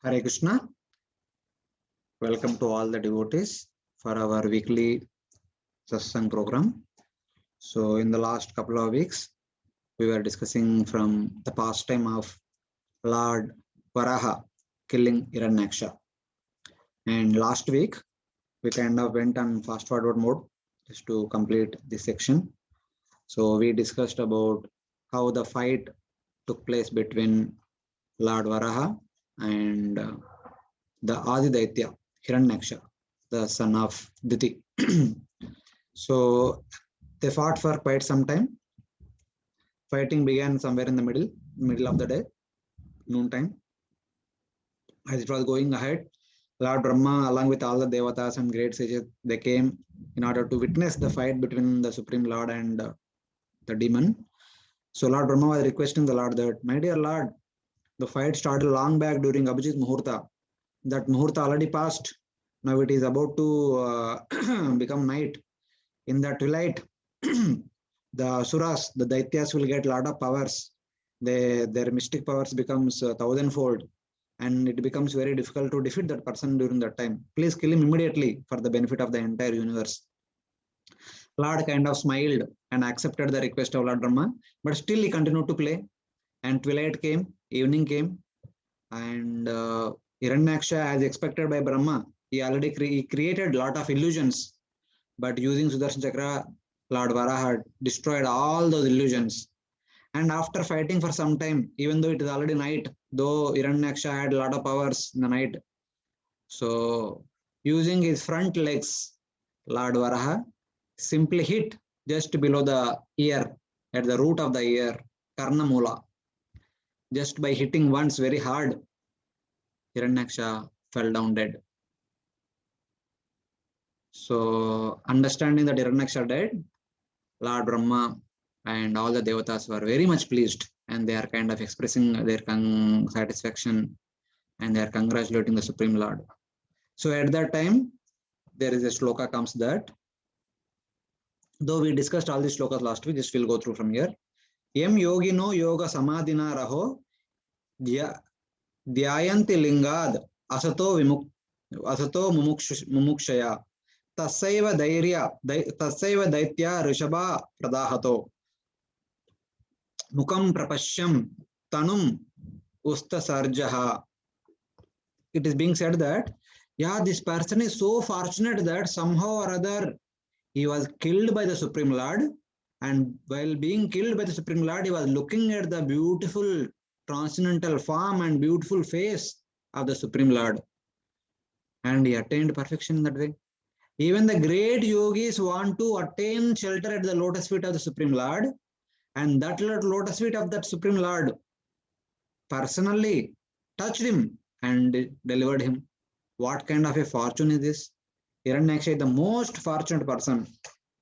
Hare Krishna. Welcome to all the devotees for our weekly satsang program. So in the last couple of weeks, we were discussing from the pastime of Lord Varaha killing Hiranyaksha. And last week, we kind of went on fast forward mode just to complete this section. So we discussed about how the fight took place between Lord Varaha and the Adidaitya, Hiranyaksha, the son of Diti. So they fought for quite some time. Fighting began somewhere in the middle of the day, noontime. As it was going ahead, Lord Brahma, along with all the devatas and great sages, they came in order to witness the fight between the Supreme Lord and the demon. So Lord Brahma was requesting the Lord that, my dear Lord, the fight started long back during Abhijit Muhurta. That Muhurta already passed. Now it is about to become night. In that twilight, the Asuras, the Daityas will get a lot of powers. Their mystic powers becomes thousandfold. And it becomes very difficult to defeat that person during that time. Please kill him immediately for the benefit of the entire universe. Lord kind of smiled and accepted the request of Lord Brahma, but still he continued to play. And twilight came, evening came, and Hiranyaksha, as expected by Brahma, he already created a lot of illusions. But using Sudarshan Chakra, Lord Varaha destroyed all those illusions. And after fighting for some time, even though it is already night, though Hiranyaksha had a lot of powers in the night, so using his front legs, Lord Varaha simply hit just below the ear, at the root of the ear, Karnamula. Just by hitting once very hard, Hiranyaksha fell down dead. So understanding that Hiranyaksha died, Lord Brahma and all the devatas were very much pleased, and they are kind of expressing their satisfaction, and they are congratulating the Supreme Lord. So at that time, there is a shloka comes that, though we discussed all these shlokas last week, just we'll go through from here. Yem yogino yoga samadhina raho dhyayanti lingad asato mumukshaya tasaiva daitya rishabha pradahato mukam prapashyam tanum ustasarjaha. It is being said that, yeah, this person is so fortunate that somehow or other he was killed by the Supreme Lord, and while being killed by the Supreme Lord, he was looking at the beautiful transcendental form and beautiful face of the Supreme Lord, and he attained perfection in that way. Even the great yogis want to attain shelter at the lotus feet of the Supreme Lord, and that lotus feet of that Supreme Lord personally touched him and delivered him. What kind of a fortune is this? Hiranyaksha is the most fortunate person.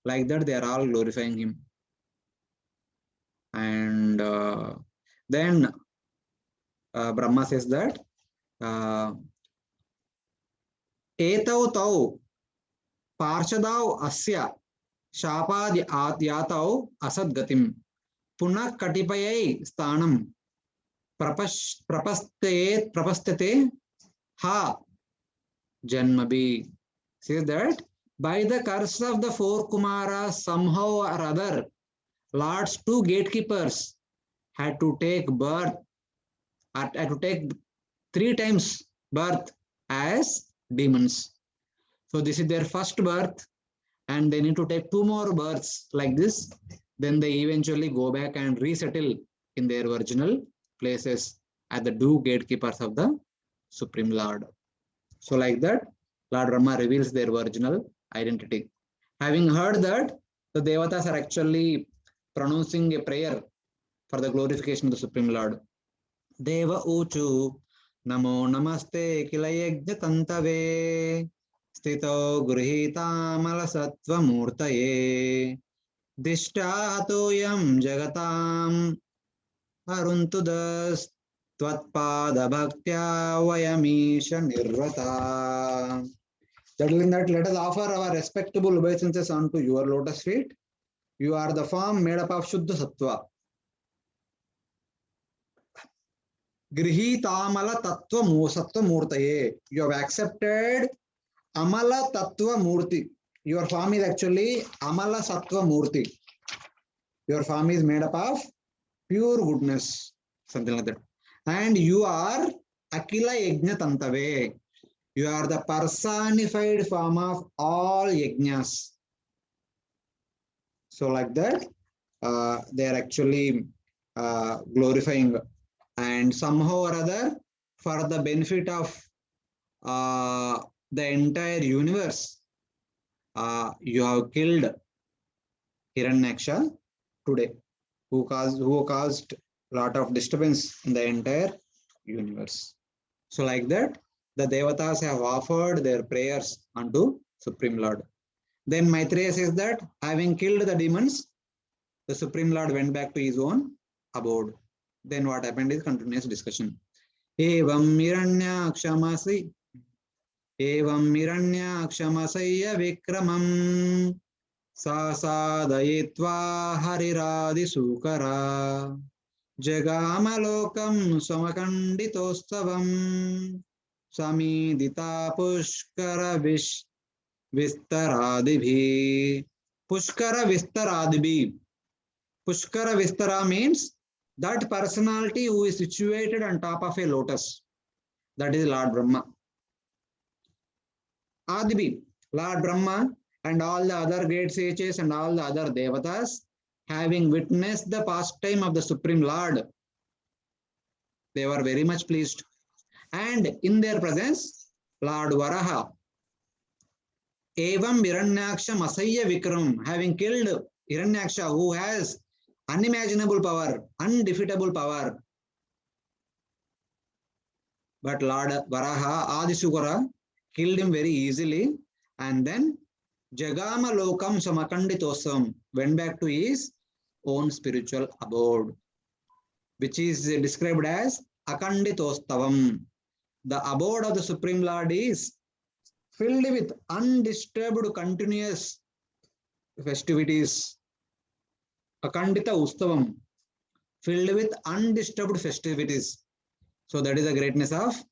Like that, they are all glorifying him. And then Brahma says that, Etau tau parshadau asya shapad yatau asad gatim punah katipayai sthanam prapastate ha janmabi. Says that by the curse of the four Kumaras, somehow or other, Lord's two gatekeepers had to take birth, had to take 3 times birth as demons. So this is their first birth, and they need to take 2 more births like this. Then they eventually go back and resettle in their original places as the two gatekeepers of the Supreme Lord. So like that, Lord Brahma reveals their original identity. Having heard that, the Devatas are actually pronouncing a prayer for the glorification of the Supreme Lord. Deva Uchu Namo Namaste Kilayagya Tantave Stito Gruhita Malasattva Murtaye Dishtatoyam Jagatam Aruntudas Tvatpada Bhaktya Vayamisha Nirvata. That means that let us offer our respectable obeisances unto your lotus feet. You are the form made up of Shuddha Sattva. Grihitamala Tattva Sattva Murtaye. You have accepted Amala Tattva Murti. Your form is actually Amala Sattva Murti. Your form is made up of pure goodness, something like that. And you are Akila Yajna Tantave. You are the personified form of all yajnas. So like that, they are actually glorifying, and somehow or other, for the benefit of the entire universe, you have killed Hiranyaksha today, who caused a lot of disturbance in the entire universe. So like that, the Devatas have offered their prayers unto Supreme Lord. Then Maitreya says that having killed the demons, the Supreme Lord went back to his own abode. Then what happened is continuous discussion. Evam Hiranyakshamasi Hiranyakshamasaya Vikramam Sasadayitva Hariradi Sukara Jagamalokam Samakanditostavam Samidita Pushkara Vistaradibi. Pushkara Vistaradibi. Pushkara Vistara means that personality who is situated on top of a lotus. That is Lord Brahma. Adibi, Lord Brahma and all the other great sages and all the other devatas, having witnessed the pastime of the Supreme Lord, they were very much pleased. And in their presence, Lord Varaha, Evam Hiranyaksha Masaya Vikram, having killed Hiranyaksha, who has unimaginable power, undefeatable power. But Lord Varaha, Adisukara, killed him very easily, and then Jagama Lokam Samakanditosam went back to his own spiritual abode, which is described as Akanditostavam. The abode of the Supreme Lord is filled with undisturbed continuous festivities. Akandita Ustavam, filled with undisturbed festivities. So that is the greatness of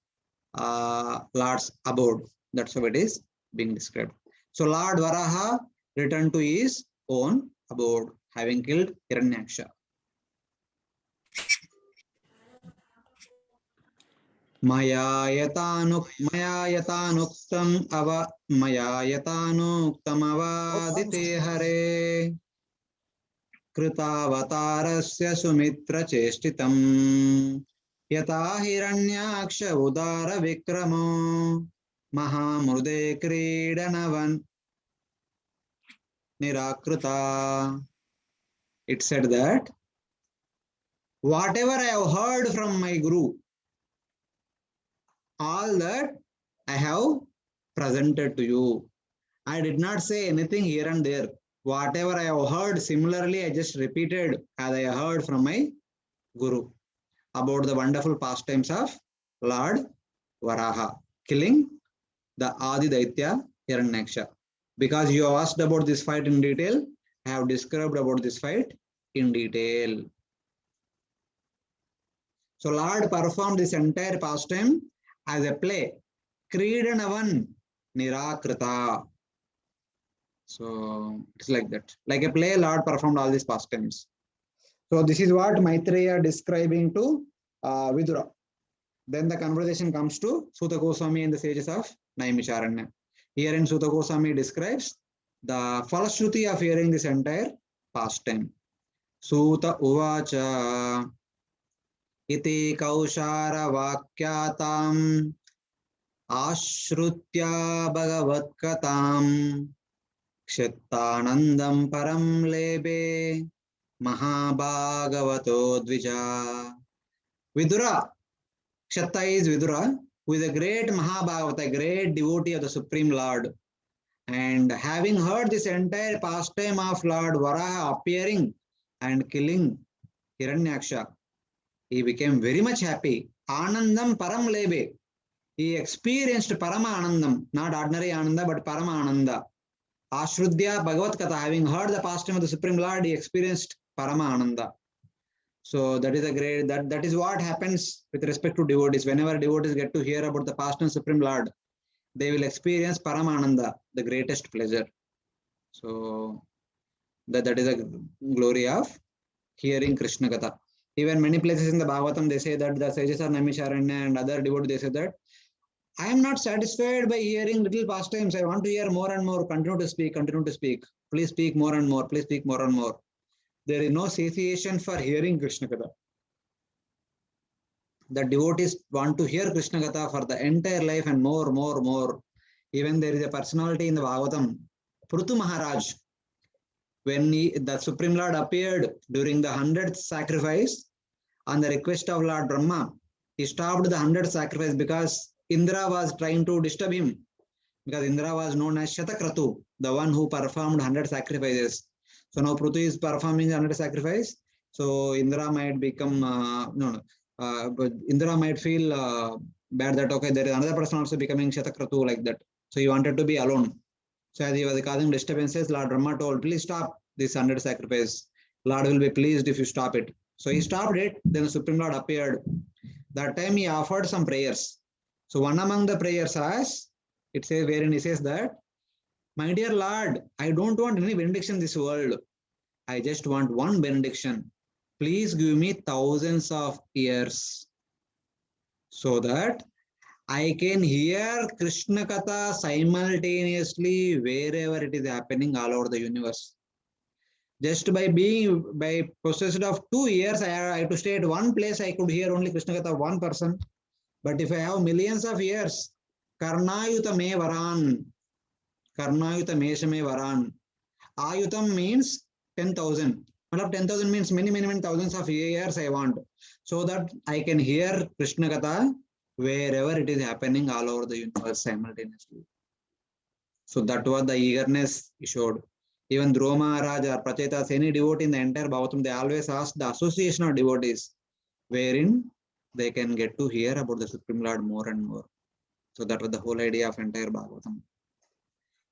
Lord's abode. That's how it is being described. So Lord Varaha returned to his own abode, having killed Hiranyaksha. Maya yatanuktam avadite hare Krutavatarasya Sumitra Chestitam Yata Hiranyaksha Udara Vikramo Mahamrude Kridanavan Nirakruta. It said that whatever I have heard from my Guru, all that I have presented to you. I did not say anything here and there. Whatever I have heard, similarly, I just repeated as I heard from my Guru about the wonderful pastimes of Lord Varaha, killing the Adi Daitya Hiranyaksha. Because you have asked about this fight in detail, I have described about this fight in detail. So Lord performed this entire pastime as a play. Kridanavan Nirakrita. So it's like that. Like a play, Lord performed all these pastimes. So this is what Maitreya describing to Vidura. Then the conversation comes to Suta Goswami and the sages of Naimisharanya. Herein Suta Goswami describes the falsity of hearing this entire pastime. Suta Uvacha Iti Kaushara Vakyatam Ashrutya Bhagavatkatam Kshettanandam Param Lebe Mahabhagavato Dvija. Vidura, Kshatta is Vidura, who is a great Mahabhagavata, a great devotee of the Supreme Lord. And having heard this entire pastime of Lord Varaha appearing and killing Hiranyaksha, he became very much happy. Anandam Param Lebe. He experienced Parama Anandam, not ordinary Ananda, but Parama Ananda. Ashrudya Bhagavat Katha, having heard the pastime of the Supreme Lord, he experienced Parama Ananda. So that is a great, that is what happens with respect to devotees. Whenever devotees get to hear about the past and Supreme Lord, they will experience Paramananda, the greatest pleasure. So that is a glory of hearing Krishna Katha. Even many places in the Bhagavatam, they say that the sages are Naimisharanya and other devotees, they say that I am not satisfied by hearing little pastimes. I want to hear more and more. Continue to speak, continue to speak. Please speak more and more. Please speak more and more. There is no satiation for hearing Krishna Katha. The devotees want to hear Krishna Katha for the entire life and more, more, more. Even there is a personality in the Bhagavatam, Prutu Maharaj. When the Supreme Lord appeared during the 100th sacrifice, on the request of Lord Brahma, he stopped the 100th sacrifice because Indra was trying to disturb him. Because Indra was known as Shatakratu, the one who performed 100 sacrifices. So now Prutu is performing 100 sacrifice. So Indra might become, but Indra might feel bad that, okay, there is another person also becoming Shatakratu like that. So he wanted to be alone. So as he was causing disturbances, Lord Brahma told, please stop this 100 sacrifice. Lord will be pleased if you stop it. So he stopped it. Then the Supreme Lord appeared. That time he offered some prayers. So one among the prayers as it says, wherein he says that, my dear Lord, I don't want any benediction in this world. I just want one benediction. Please give me thousands of years so that I can hear Krishna Katha simultaneously wherever it is happening all over the universe. Just by process of 2 years, I have to stay at one place. I could hear only Krishna Katha one person. But if I have millions of years, Karnayuta me varan, Karnayuta meshame varan. Ayutam means 10,000. 10,000 means many thousands of years I want. So that I can hear Krishna Katha wherever it is happening all over the universe simultaneously. So that was the eagerness he showed. Even Dhruva Maharaj or Prachetas, any devotee in the entire Bhagavatam, they always ask the association of devotees, wherein they can get to hear about the Supreme Lord more and more. So that was the whole idea of entire Bhagavatam.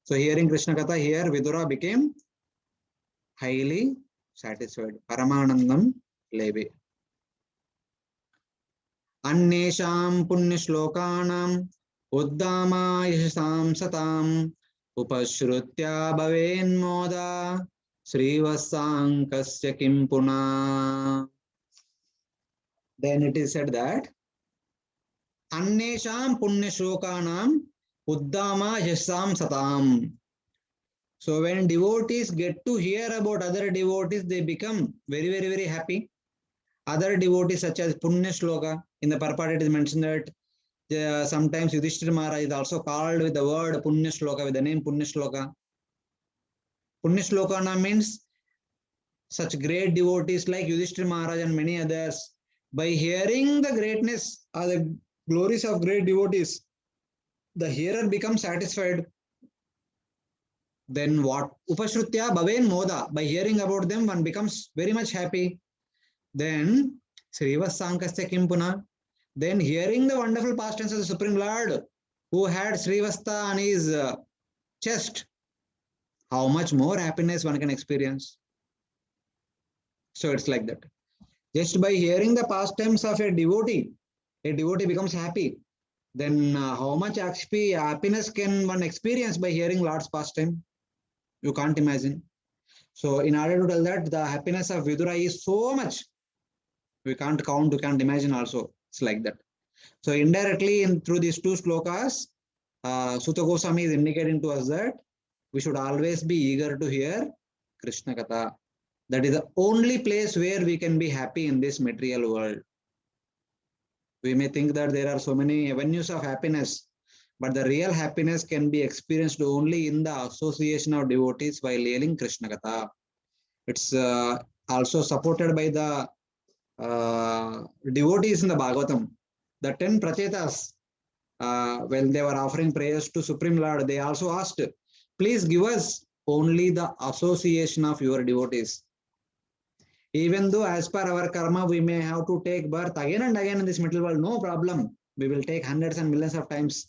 So hearing Krishna Katha here, Vidura became highly satisfied. Paramanandam lebe. Annesham punya shlokanam uddama yashasam satam upashrutya bhaven moda srivasankasya kim puna. Then it is said that Annesham punya shlokanam uddama yashasam satam. So when devotees get to hear about other devotees, they become very happy. Other devotees such as Punya Shloka, in the purport it is mentioned that sometimes Yudhishthira Maharaj is also called with the word Punya Shloka, with the name Punya Shloka. Punya Shloka means such great devotees like Yudhishthira Maharaj and many others. By hearing the greatness or the glories of great devotees, the hearer becomes satisfied. Then what? Upashrutya bhaven moda. By hearing about them, one becomes very much happy. Then Srivasankasya kim puna. Then hearing the wonderful pastimes of the Supreme Lord, who had Srivasta on his chest, how much more happiness one can experience. So it's like that. Just by hearing the pastimes of a devotee becomes happy. Then how much happiness can one experience by hearing Lord's pastime? You can't imagine. So in order to tell that, the happiness of Vidura is so much. We can't count, we can't imagine also. It's like that. So indirectly, through these two slokas, Suta Goswami is indicating to us that we should always be eager to hear Krishna Katha. That is the only place where we can be happy in this material world. We may think that there are so many avenues of happiness, but the real happiness can be experienced only in the association of devotees while hearing Krishna Katha. It's also supported by the devotees in the Bhagavatam. The 10 Prachetas, when they were offering prayers to Supreme Lord, they also asked, please give us only the association of your devotees. Even though as per our karma, we may have to take birth again and again in this material world, no problem. We will take hundreds and millions of times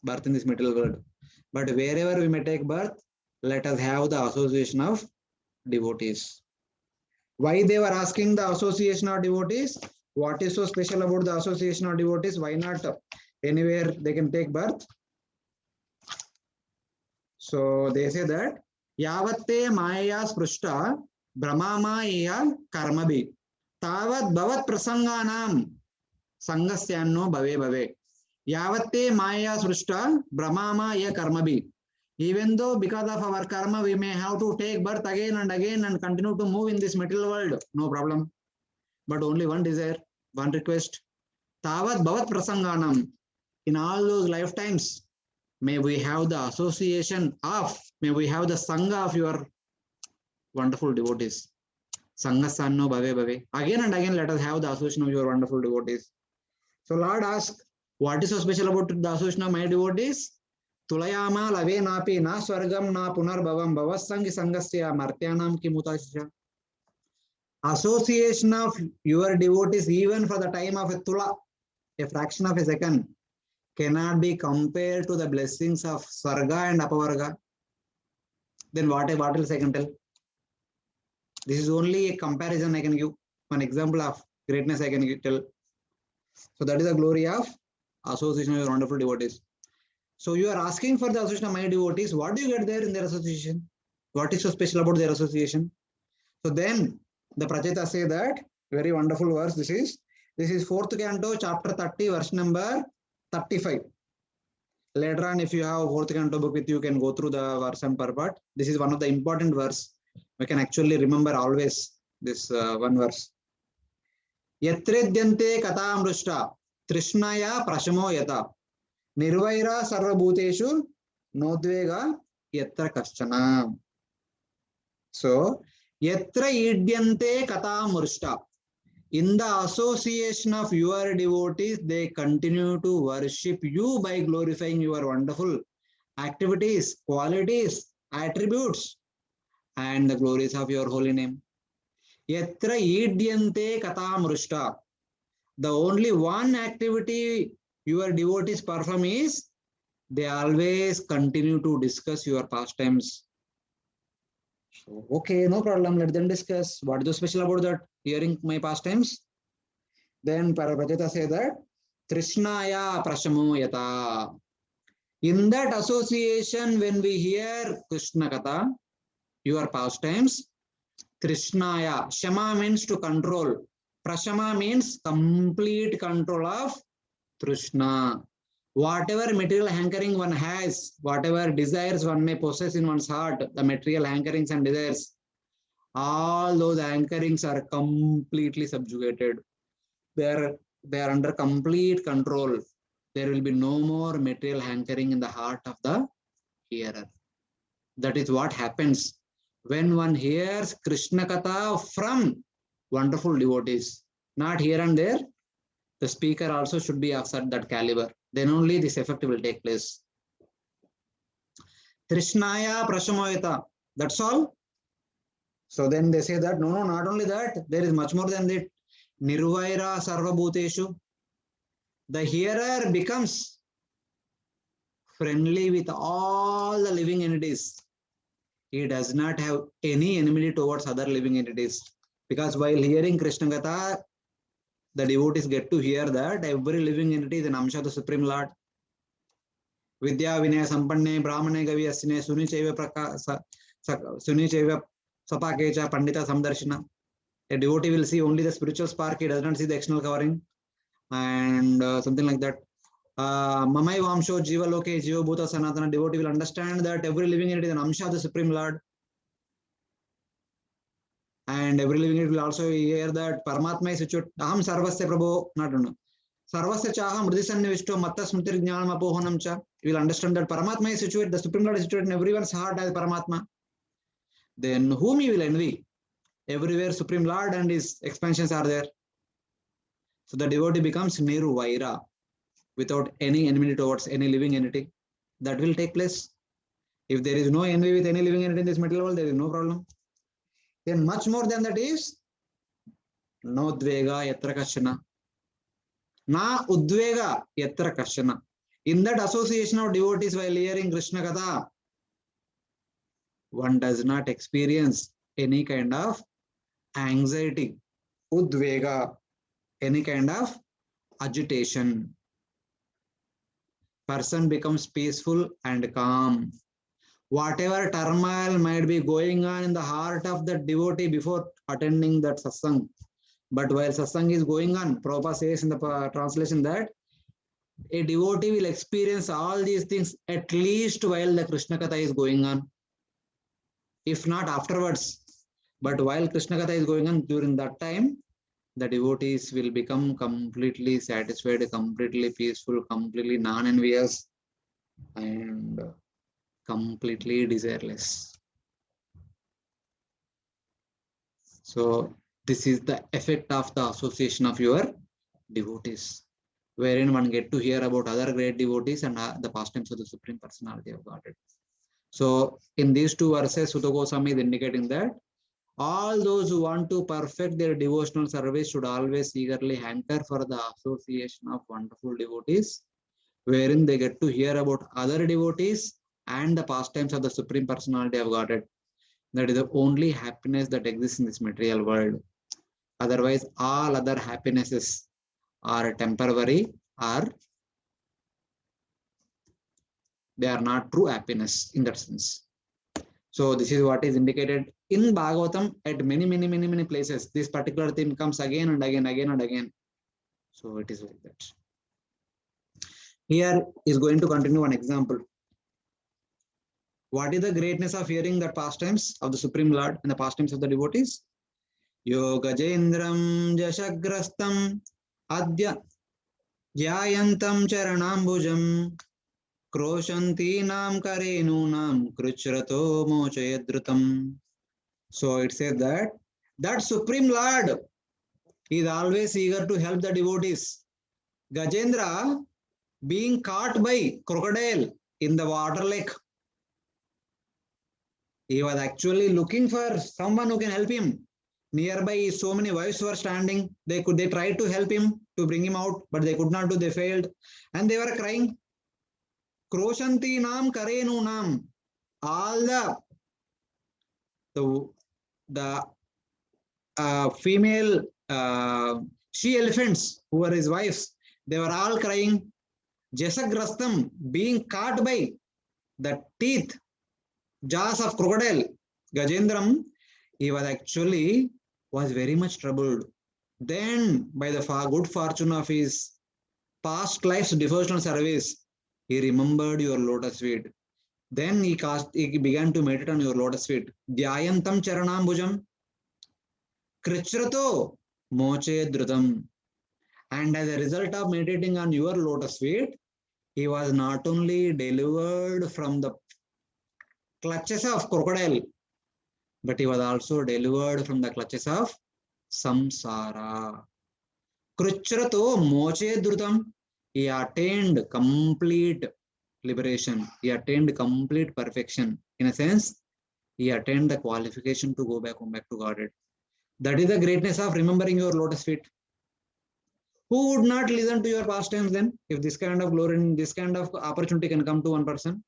birth in this material world. But wherever we may take birth, let us have the association of devotees. Why they were asking the association of devotees? What is so special about the association of devotees? Why not anywhere they can take birth? So they say that Yavatte Maya Sprushta Brahmamaya Karmabi Tavat Bhavat Prasanganam Sangasyanno Bhave Bhave Yavatte Maya Sprushta Brahmamaya Karmabi. Even though because of our karma we may have to take birth again and continue to move in this material world, no problem. But only one desire, one request. Tavat Bhavat Prasanganam. In all those lifetimes, may we have the association of, may we have the Sangha of your wonderful devotees. Sangha Sanno Bhave Bhave. Again and again, let us have the association of your wonderful devotees. So Lord asked, what is so special about the association of my devotees? Tulayama lave napi na swargam na punarbhavam bhavasangi sangasya martyanam kimutasya. Association of your devotees, even for the time of a tula, a fraction of a second, cannot be compared to the blessings of Swarga and Apavarga. Then what else I can tell? This is only a comparison I can give. One example of greatness I can tell. So that is the glory of association of your wonderful devotees. So you are asking for the association of my devotees. What do you get there in their association? What is so special about their association? So then the Pracheta say that very wonderful verse. This is fourth canto, chapter 30, verse number 35. Later on, if you have fourth canto book with you, can go through the verse and purport. This is one of the important verse. We can actually remember always this one verse. Yatredyante kata amrushta trishnaya prashamo yata nirvaira sarvabhuteshu nodvega yatra kaschana. So, yatra idyante kata amrushta. In the association of your devotees, they continue to worship you by glorifying your wonderful activities, qualities, attributes, and the glories of your holy name. Yatra idyante katamrushta. The only one activity your devotees perform is they always continue to discuss your pastimes. So, okay, no problem. Let them discuss. What is so special about that? Hearing my pastimes. Then Pracheta say that Trishnaya Prashamo Yata. In that association, when we hear Krishna Katha, your pastimes, Trishnaya, Shama means to control. Prashama means complete control of Trishna. Whatever material hankering one has, whatever desires one may possess in one's heart, the material hankerings and desires, all those hankerings are completely subjugated. They are under complete control. There will be no more material hankering in the heart of the hearer. That is what happens when one hears Krishna Katha from wonderful devotees. Not here and there. The speaker also should be of that caliber. Then only this effect will take place. Trishnaya Prashamoyata. That's all. So then they say that, no, not only that, there is much more than that. Nirvaira Sarvabhuteshu. The hearer becomes friendly with all the living entities. He does not have any enmity towards other living entities. Because while hearing Krishna Katha, the devotees get to hear that every living entity is an Amsha of the Supreme Lord. Vidya Vinaya Sampanne Brahmane Gavi Asine Suni Chaiva Sapakecha Pandita Samdarshana. A devotee will see only the spiritual spark, he does not see the external covering. And something like that. Mamai Vamsho Jiva Loke Jiva Bhuta Sanatana. Devotee will understand that every living entity is an Amsha of the Supreme Lord. And every living entity will also hear that Paramatma is situated. Aham Sarvasya Prabhu. Not no. Sarvasya Chaham Ridhisanivishto Matta Smritir Jnanam Apohanam Cha. You will understand that Paramatma is situated, the Supreme Lord is situated in everyone's heart as Paramatma. Then whom he will envy? Everywhere Supreme Lord and his expansions are there. So the devotee becomes Nirvaira, without any enmity towards any living entity. That will take place. If there is no envy with any living entity in this material world, there is no problem. Then much more than that is no dvega yatra kashana. Na udvega yatra kashana. In that association of devotees while hearing Krishna Katha, one does not experience any kind of anxiety, udvega, any kind of agitation. Person becomes peaceful and calm. Whatever turmoil might be going on in the heart of the devotee before attending that satsang, but while satsang is going on, Prabhupada says in the translation that a devotee will experience all these things at least while the Krishna Katha is going on, if not afterwards. But while Krishna Katha is going on, during that time, the devotees will become completely satisfied, completely peaceful, completely non-envious, and completely desireless. So this is the effect of the association of your devotees, wherein one get to hear about other great devotees and the pastimes of the Supreme Personality of Godhead. So in these two verses, Suta Goswami is indicating that all those who want to perfect their devotional service should always eagerly hanker for the association of wonderful devotees, wherein they get to hear about other devotees and the pastimes of the Supreme Personality of Godhead. That is the only happiness that exists in this material world. Otherwise, all other happinesses are temporary, or they are not true happiness in that sense. So this is what is indicated in Bhagavatam at many places. This particular theme comes again and again. So it is like that. Here is going to continue one example. What is the greatness of hearing the pastimes of the Supreme Lord and the pastimes of the devotees? Yogajendram jashagrastam adya jyayantam charanambujam kroshantinam karenunam kruchrato mochayadrutam. So it says that Supreme Lord is always eager to help the devotees. Gajendra being caught by crocodile in the water lake, he was actually looking for someone who can help him. Nearby, so many wives were standing. They tried to help him to bring him out, but they could not do. They failed, and they were crying. Kroshanti nam karenu nam. All the female she elephants who were his wives, they were all crying. Jasagrastam, being caught by the teeth, jaws of crocodile. Gajendram, he was very much troubled. Then, by the good fortune of his past life's devotional service, he remembered your lotus feet. Then he began to meditate on your lotus feet. Dhyayantam charanambujam krichrato moche drutam. And as a result of meditating on your lotus feet, he was not only delivered from the clutches of crocodile, but he was also delivered from the clutches of samsara. Kruchrato moche drutam. He attained complete liberation. He attained complete perfection. In a sense, he attained the qualification to go back to Godhead. That is the greatness of remembering your lotus feet. Who would not listen to your pastimes then? If this kind of glory, this kind of opportunity can come to one person.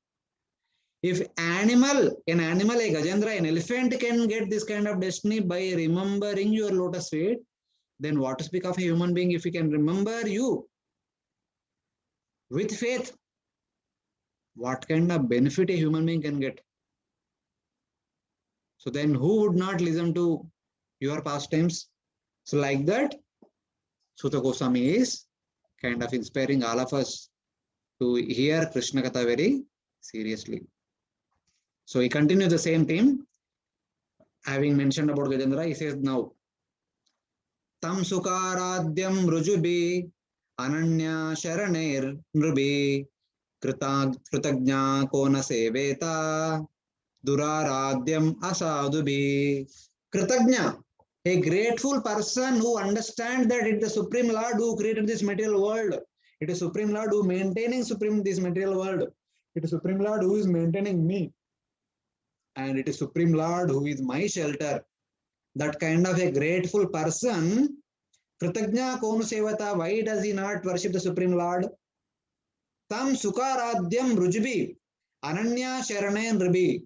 If an animal, a Gajendra, an elephant can get this kind of destiny by remembering your lotus feet, then what to speak of a human being if he can remember you with faith? What kind of benefit a human being can get? So then who would not listen to your pastimes? So like that, Suta Goswami is kind of inspiring all of us to hear Krishna Katha very seriously. So he continues the same theme. Having mentioned about Gajendra, he says now, Tam sukaradyam rujubi ananya sharaner nrubi kritagnya kona seveta duraradyam asadhubi. Kritagnya, a grateful person who understands that it is the Supreme Lord who created this material world. It is Supreme Lord who is maintaining this material world. It is Supreme Lord who is maintaining me. And it is Supreme Lord who is my shelter. That kind of a grateful person, Kritagnya Konu Sevata, why does he not worship the Supreme Lord? Tam Sukaradyam Rujubi, Ananya Sharane Nribi,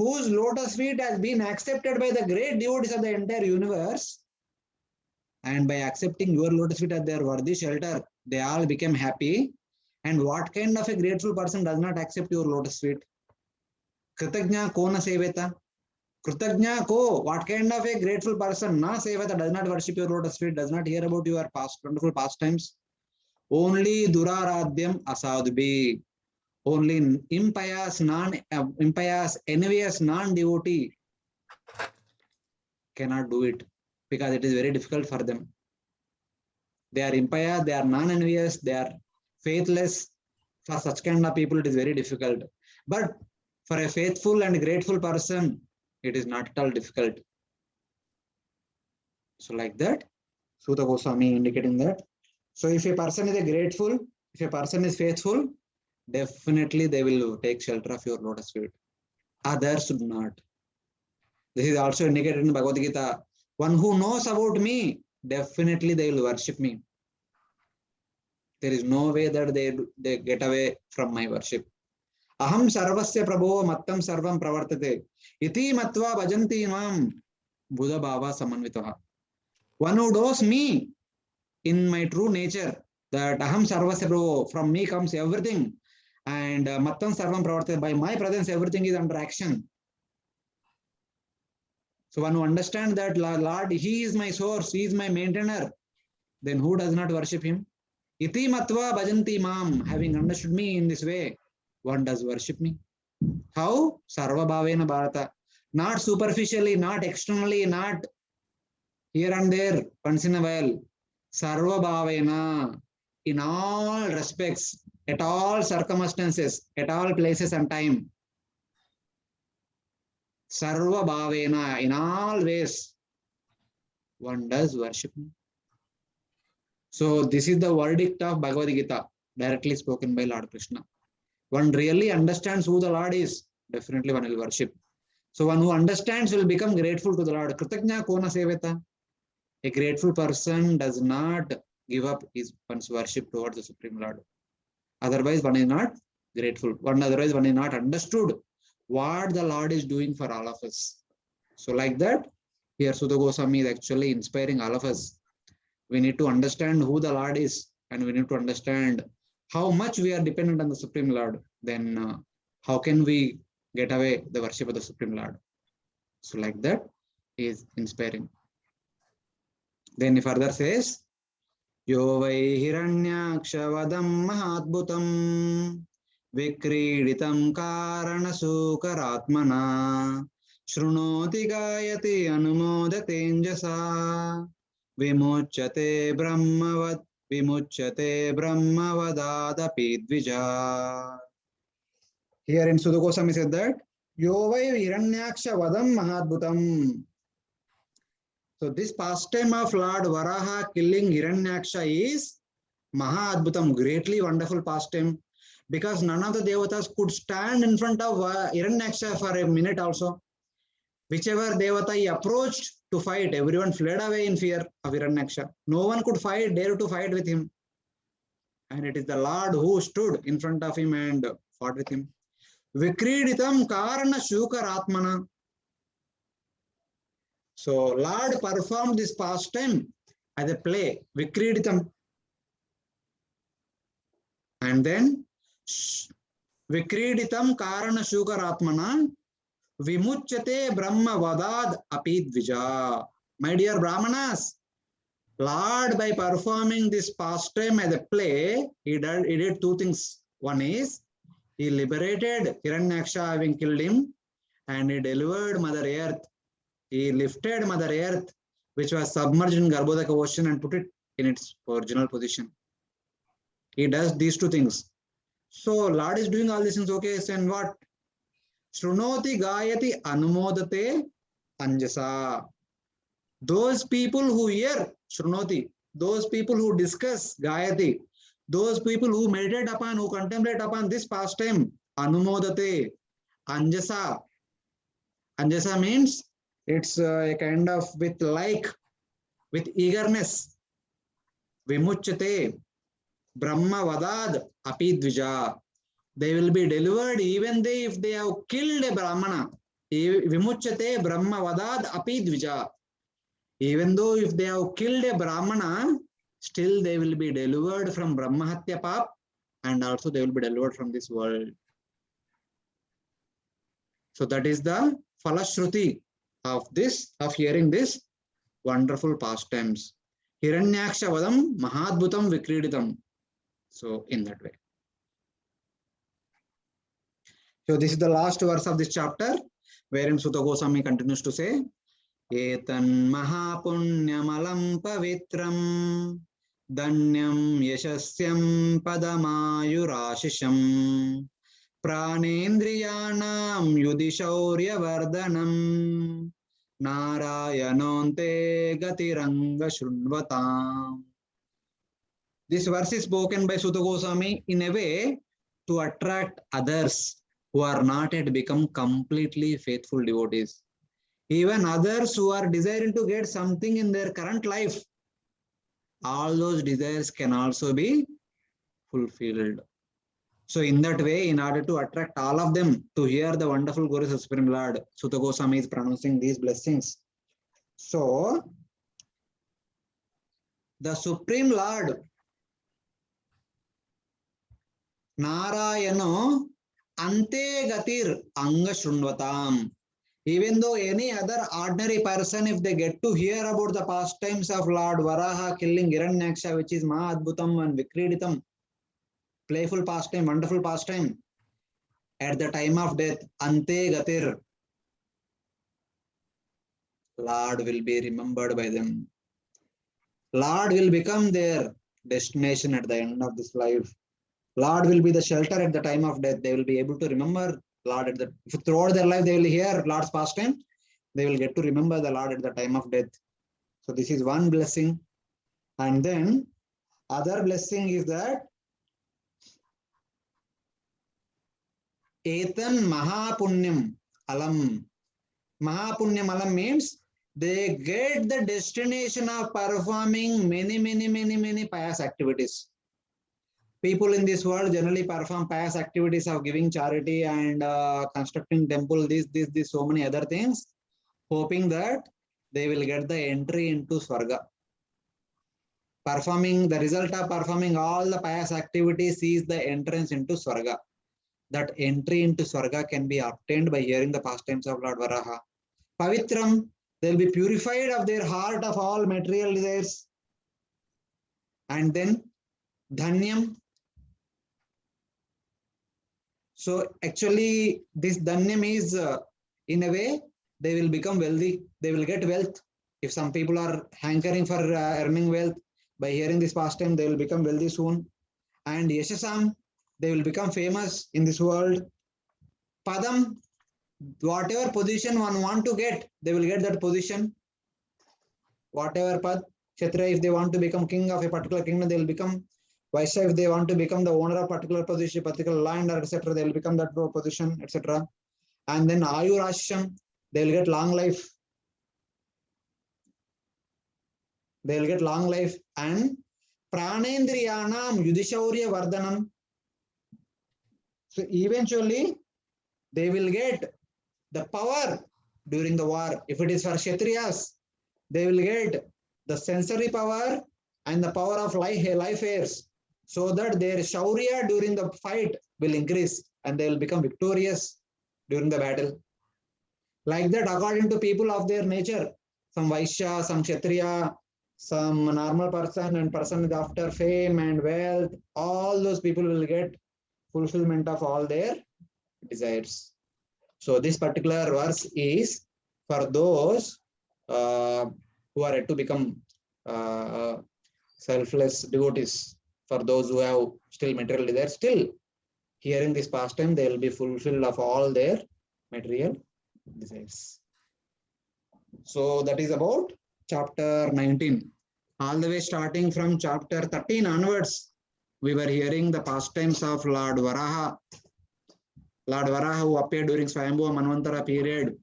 whose lotus feet has been accepted by the great devotees of the entire universe, and by accepting your lotus feet as their worthy shelter, they all became happy. And what kind of a grateful person does not accept your lotus feet? Kritagnya ko na seveta. Kritagnya ko, what kind of a grateful person na seveta does not worship your lotus feet, does not hear about your past wonderful pastimes? Only duraradhyam asadbhi. Only impious, envious, non-devotee cannot do it because it is very difficult for them. They are impious, they are non-envious, they are faithless. For such kind of people, it is very difficult. But for a faithful and grateful person, it is not at all difficult. So like that, Suta Goswami indicating that. So if a person is grateful, if a person is faithful, definitely they will take shelter of your lotus feet. Others should not. This is also indicated in Bhagavad Gita. One who knows about me, definitely they will worship me. There is no way that they get away from my worship. Aham sarvasya prabho mattam sarvam pravartate. Iti matva bhajanti imam Buddha Bhava samanvitaha. One who knows me in my true nature, that aham sarvasya prabho, from me comes everything. And mattam sarvam pravartate, by my presence everything is under action. So one who understands that Lord, He is my source, He is my maintainer, then who does not worship Him? Iti matva bhajanti mam, having understood me in this way, one does worship me. How? Sarva bhavena bharata. Not superficially, not externally, not here and there, once in a while. Sarva bhavena, in all respects, at all circumstances, at all places and time. Sarva bhavena, in all ways, one does worship me. So this is the verdict of Bhagavad Gita, directly spoken by Lord Krishna. One really understands who the Lord is, definitely one will worship. So one who understands will become grateful to the Lord. Kritagnya kona seveta. A grateful person does not give up one's worship towards the Supreme Lord. Otherwise, one is not grateful. Otherwise, one is not understood what the Lord is doing for all of us. So like that, here Suta Goswami is actually inspiring all of us. We need to understand who the Lord is, and we need to understand how much we are dependent on the Supreme Lord. Then how can we get away the worship of the Supreme Lord? So like that is inspiring. Then he further says, Yo vai hiranyaksha vadam mahatbhutam vikriditam karana sukaratmana shrunoti gayati anumodatenjasa vimuchyate brahmavadapi dvija. Here in Suta Goswami said that Yo vai hiranyaksha vadam mahatbhutam. So this pastime of Lord Varaha killing Hiranyaksha is Mahadbhutam, greatly wonderful pastime, because none of the devatas could stand in front of Hiranyaksha for a minute also. Whichever devata he approached to fight, everyone fled away in fear of Hiranyaksha. No one could dare to fight with him. And it is the Lord who stood in front of him and fought with him. Vikriditam karana shukaratmana. So Lord performed this pastime as a play, Vikriditam. And then Vikriditam karana shukaratmana vimuchyate brahma vadad api dvija. My dear Brahmanas, Lord, by performing this pastime as a play, he did two things. One is, he liberated Hiranyaksha having killed him, and he delivered Mother Earth. He lifted Mother Earth, which was submerged in Garbhodaka ocean, and put it in its original position. He does these two things. So Lord is doing all these things. Okay, so and what? Shrunoti gayati anumodate anjasa. Those people who hear Shrunoti, those people who discuss Gayati, those people who meditate upon, who contemplate upon this pastime, anumodate anjasa. Anjasa means it's a kind of with eagerness. Vimuchyate Brahma vadad api dvija. They will be delivered even if they have killed a Brahmana. Vimuchyate Brahma Vadad Api Dvija. Even though if they have killed a Brahmana, still they will be delivered from Brahmahatya Pap, and also they will be delivered from this world. So that is the Falashruti of this, of hearing this wonderful pastimes. Hiranyaksha Vadam Mahadbhutam Vikriditam. So in that way. So this is the last verse of this chapter, wherein Sutta Goswami continues to say, Etan Mahapunyamalam Pavitram Danyam Yashasyam Padamayurashisham Pranendriyanam Yudhishaurya Vardhanam Narayanonte Gatiranga Shunvatam. This verse is spoken by Sutta Goswami in a way to attract others who are not yet become completely faithful devotees. Even others who are desiring to get something in their current life, all those desires can also be fulfilled. So in that way, in order to attract all of them to hear the wonderful Guru Supreme Lord, Sutta Goswami is pronouncing these blessings. So the Supreme Lord Narayano Ante Gatir Anga Shunvatam. Even though any other ordinary person, if they get to hear about the pastimes of Lord Varaha killing Hiranyaksha, which is Mahadbhutam and Vikriditam, playful pastime, wonderful pastime, at the time of death, Ante Gatir, Lord will be remembered by them. Lord will become their destination at the end of this life. Lord will be the shelter at the time of death. They will be able to remember Lord at the, if throughout their life they will hear Lord's pastime, they will get to remember the Lord at the time of death. So this is one blessing. And then other blessing is that Etan Mahapunyam Alam. Mahapunyam Alam means they get the destination of performing many pious activities. People in this world generally perform pious activities of giving charity and constructing temple, this, so many other things, hoping that they will get the entry into Swarga. Performing, the result of performing all the pious activities is the entrance into Swarga. That entry into Swarga can be obtained by hearing the pastimes of Lord Varaha. Pavitram, they will be purified of their heart of all material desires. And then Dhanyam. So actually this Dhanyam is in a way they will become wealthy. They will get wealth. If some people are hankering for earning wealth, by hearing this pastime, they will become wealthy soon. And Yashasam, they will become famous in this world. Padam, whatever position one want to get, they will get that position. Whatever pad, Kshatriya, if they want to become king of a particular kingdom, they will become. Vaishya, if they want to become the owner of particular position, particular land, or etc., they will become that position, etc. And then Ayurasham, they will get long life. They will get long life. And Pranendriyanam Yudhishaurya Vardhanam. So eventually, they will get the power during the war. If it is for Kshatriyas, they will get the sensory power and the power of life heirs, so that their shaurya during the fight will increase and they will become victorious during the battle. Like that, according to people of their nature, some Vaishya, some Kshatriya, some normal person and person after fame and wealth, all those people will get fulfillment of all their desires. So this particular verse is for those who are yet to become selfless devotees. For those who have still material desires, still hearing this pastime, they will be fulfilled of all their material desires. So that is about chapter 19. All the way starting from chapter 13 onwards, we were hearing the pastimes of Lord Varaha. Lord Varaha, who appeared during Swayambhuva Manvantara period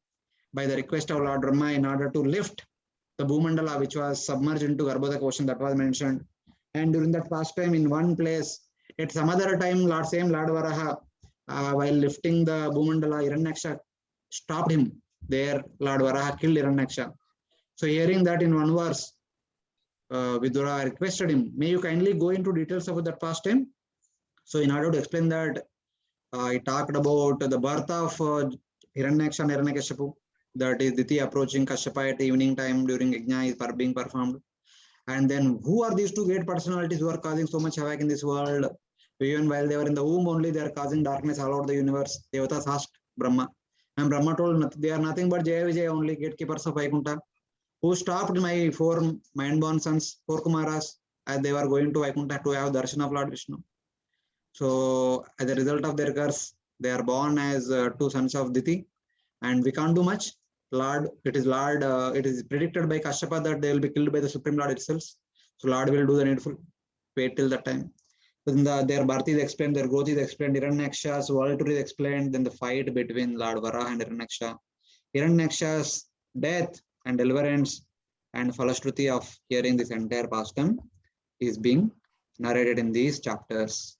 by the request of Lord Brahma in order to lift the Bhumandala, which was submerged into Garbhodaka ocean, that was mentioned. And during that pastime, in one place, at some other time, same Lord Varaha, while lifting the Bhumandala, Hiranyaksha stopped him. There, Lord Varaha killed Hiranyaksha. So hearing that in one verse, Vidura requested him, may you kindly go into details about that past time? So in order to explain that, I talked about the birth of Hiranyaksha and Hiranyakashipu. That is Diti approaching Kashyapa at evening time during Yajna is being performed. And then who are these two great personalities who are causing so much havoc in this world? Even while they were in the womb only, they are causing darkness all over the universe. Devatas asked Brahma. And Brahma told they are nothing but Jaya Vijaya, only gatekeepers of Vaikuntha, who stopped my four mind-born sons, four Kumaras, as they were going to Vaikuntha to have darshan of Lord Vishnu. So as a result of their curse, they are born as two sons of Diti, and we can't do much. Lord, it is predicted by Kashyapa that they will be killed by the Supreme Lord itself. So Lord will do the needful. Wait till that time. Then their birth is explained, their growth is explained, Hiranyaksha's world is explained, then the fight between Lord Varaha and Hiranyaksha, Hiranyaksha's death and deliverance, and Falashruti of hearing this entire pastime is being narrated in these chapters.